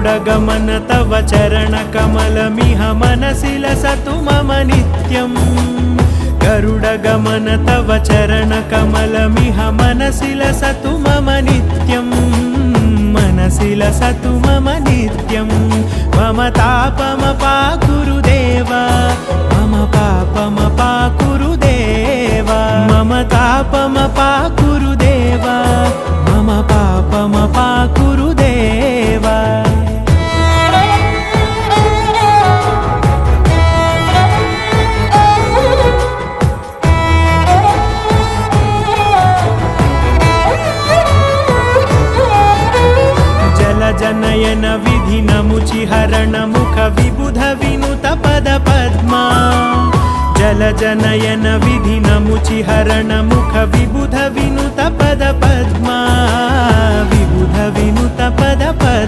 गरुडगमन तव चरणकमलमिह मनसि लसतु मम नित्यम् गरुडगमन तव चरणकमलमिह मनसि लसतु मम नित्यम् मनसि लसतु मम नित्यं मम तापमपाकुरु देवा मम पापमपाकुरु देवा मम तापमपाकुरु देवा मम पापमपाकुरु देवा जनयन विधिन मुचिहरण मुख विबुध विनुत पद पद्मा जल जनयन विधिन मुचिहरण मुख विबुध विनुत पद पद्मा विबुध विनुत पद पद्मा।